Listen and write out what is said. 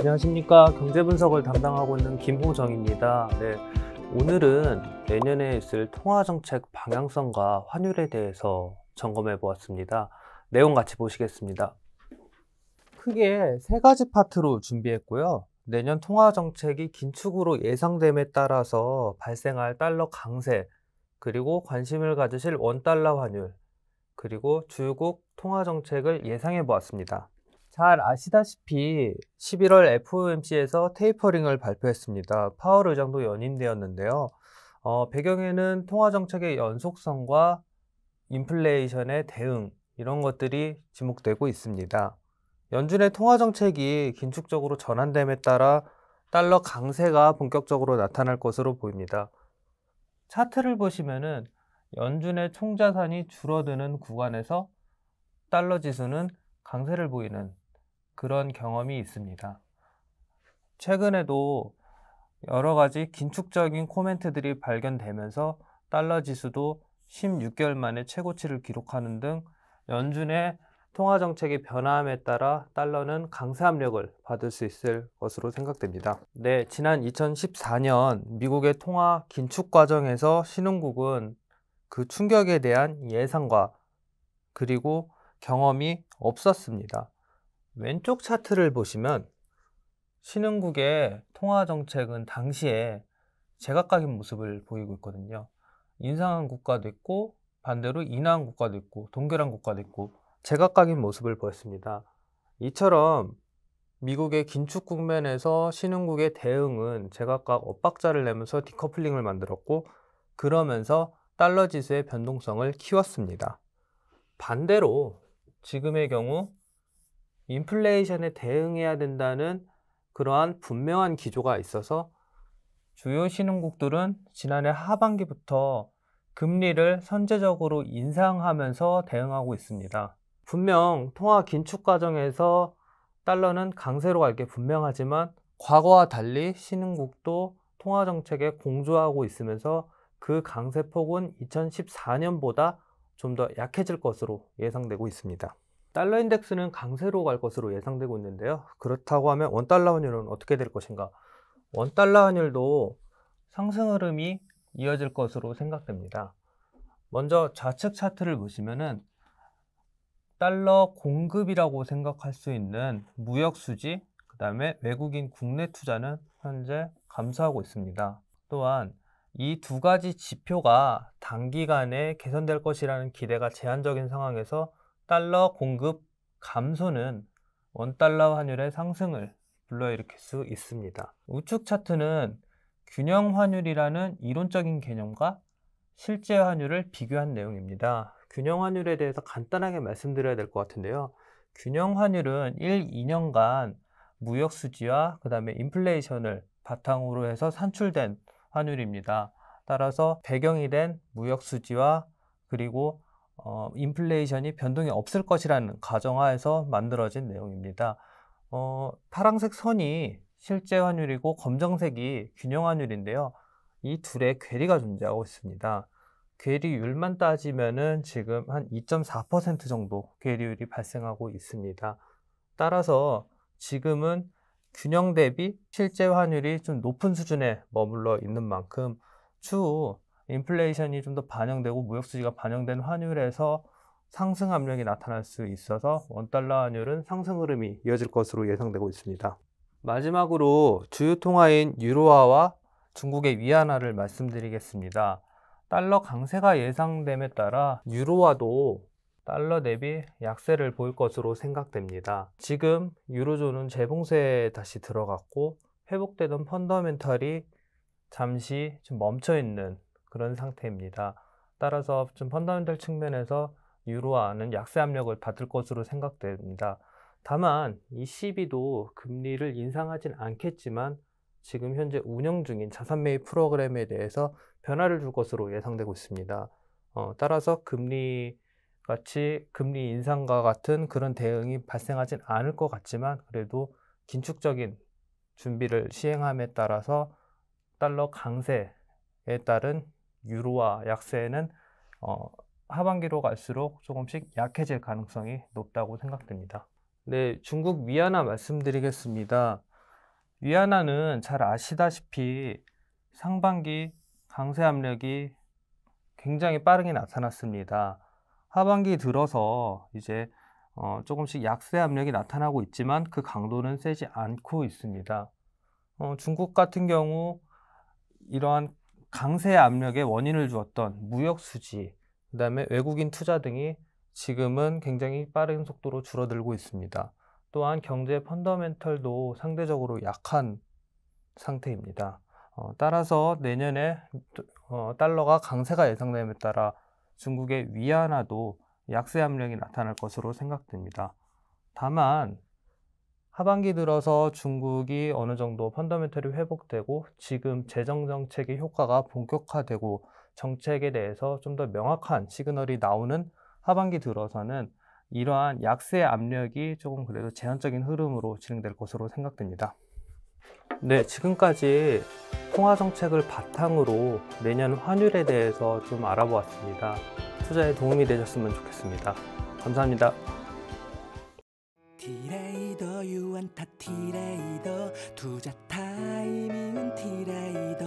안녕하십니까. 경제분석을 담당하고 있는 김호정입니다. 네, 오늘은 내년에 있을 통화정책 방향성과 환율에 대해서 점검해 보았습니다. 내용 같이 보시겠습니다. 크게 세 가지 파트로 준비했고요. 내년 통화정책이 긴축으로 예상됨에 따라서 발생할 달러 강세, 그리고 관심을 가지실 원달러 환율, 그리고 주요국 통화정책을 예상해 보았습니다. 잘 아시다시피 11월 FOMC에서 테이퍼링을 발표했습니다. 파월 의장도 연임되었는데요. 배경에는 통화정책의 연속성과 인플레이션의 대응, 이런 것들이 지목되고 있습니다. 연준의 통화정책이 긴축적으로 전환됨에 따라 달러 강세가 본격적으로 나타날 것으로 보입니다. 차트를 보시면은 연준의 총자산이 줄어드는 구간에서 달러 지수는 강세를 보이는 그런 경험이 있습니다. 최근에도 여러 가지 긴축적인 코멘트들이 발견되면서 달러 지수도 16개월 만에 최고치를 기록하는 등 연준의 통화 정책의 변화함에 따라 달러는 강세 압력을 받을 수 있을 것으로 생각됩니다. 네, 지난 2014년 미국의 통화 긴축 과정에서 신흥국은 그 충격에 대한 예상과 그리고 경험이 없었습니다. 왼쪽 차트를 보시면 신흥국의 통화 정책은 당시에 제각각인 모습을 보이고 있거든요. 인상한 국가도 있고 반대로 인하한 국가도 있고 동결한 국가도 있고 제각각인 모습을 보였습니다. 이처럼 미국의 긴축 국면에서 신흥국의 대응은 제각각 엇박자를 내면서 디커플링을 만들었고, 그러면서 달러 지수의 변동성을 키웠습니다. 반대로 지금의 경우 인플레이션에 대응해야 된다는 그러한 분명한 기조가 있어서 주요 신흥국들은 지난해 하반기부터 금리를 선제적으로 인상하면서 대응하고 있습니다. 분명 통화 긴축 과정에서 달러는 강세로 갈 게 분명하지만 과거와 달리 신흥국도 통화 정책에 공조하고 있으면서 그 강세폭은 2014년보다 좀 더 약해질 것으로 예상되고 있습니다. 달러 인덱스는 강세로 갈 것으로 예상되고 있는데요. 그렇다고 하면 원달러 환율은 어떻게 될 것인가? 원달러 환율도 상승 흐름이 이어질 것으로 생각됩니다. 먼저 좌측 차트를 보시면은 달러 공급이라고 생각할 수 있는 무역 수지, 그 다음에 외국인 국내 투자는 현재 감소하고 있습니다. 또한 이 두 가지 지표가 단기간에 개선될 것이라는 기대가 제한적인 상황에서 달러 공급 감소는 원달러 환율의 상승을 불러일으킬 수 있습니다. 우측 차트는 균형 환율이라는 이론적인 개념과 실제 환율을 비교한 내용입니다. 균형 환율에 대해서 간단하게 말씀드려야 될 것 같은데요. 균형 환율은 1, 2년간 무역 수지와 그 다음에 인플레이션을 바탕으로 해서 산출된 환율입니다. 따라서 배경이 된 무역 수지와 그리고 인플레이션이 변동이 없을 것이라는 가정하에서 만들어진 내용입니다. 파란색 선이 실제 환율이고 검정색이 균형 환율인데요. 이 둘의 괴리가 존재하고 있습니다. 괴리율만 따지면은 지금 한 2.4% 정도 괴리율이 발생하고 있습니다. 따라서 지금은 균형 대비 실제 환율이 좀 높은 수준에 머물러 있는 만큼 추후 인플레이션이 좀 더 반영되고 무역 수지가 반영된 환율에서 상승 압력이 나타날 수 있어서 원달러 환율은 상승 흐름이 이어질 것으로 예상되고 있습니다. 마지막으로 주요 통화인 유로화와 중국의 위안화를 말씀드리겠습니다. 달러 강세가 예상됨에 따라 유로화도 달러 대비 약세를 보일 것으로 생각됩니다. 지금 유로존은 재봉세에 다시 들어갔고 회복되던 펀더멘털이 잠시 좀 멈춰 있는 그런 상태입니다. 따라서 좀 펀더멘털 측면에서 유로화는 약세 압력을 받을 것으로 생각됩니다. 다만 이 ECB도 금리를 인상하진 않겠지만 지금 현재 운영 중인 자산 매입 프로그램에 대해서 변화를 줄 것으로 예상되고 있습니다. 따라서 금리 인상과 같은 그런 대응이 발생하진 않을 것 같지만 그래도 긴축적인 준비를 시행함에 따라서 달러 강세에 따른 유로화 약세는 하반기로 갈수록 조금씩 약해질 가능성이 높다고 생각됩니다. 네, 중국 위안화 말씀드리겠습니다. 위안화는 잘 아시다시피 상반기 강세 압력이 굉장히 빠르게 나타났습니다. 하반기 들어서 이제 조금씩 약세 압력이 나타나고 있지만 그 강도는 세지 않고 있습니다. 중국 같은 경우 이러한 강세 압력의 원인을 주었던 무역 수지, 그다음에 외국인 투자 등이 지금은 굉장히 빠른 속도로 줄어들고 있습니다. 또한 경제 펀더멘털도 상대적으로 약한 상태입니다. 따라서 내년에 달러가 강세가 예상됨에 따라 중국의 위안화도 약세 압력이 나타날 것으로 생각됩니다. 다만 하반기 들어서 중국이 어느 정도 펀더멘털이 회복되고 지금 재정 정책의 효과가 본격화되고 정책에 대해서 좀 더 명확한 시그널이 나오는 하반기 들어서는 이러한 약세 압력이 조금 그래도 제한적인 흐름으로 진행될 것으로 생각됩니다. 네, 지금까지 통화 정책을 바탕으로 내년 환율에 대해서 좀 알아보았습니다. 투자에 도움이 되셨으면 좋겠습니다. 감사합니다. 티레이더 유안타 티레이더 투자 타이밍은 티레이더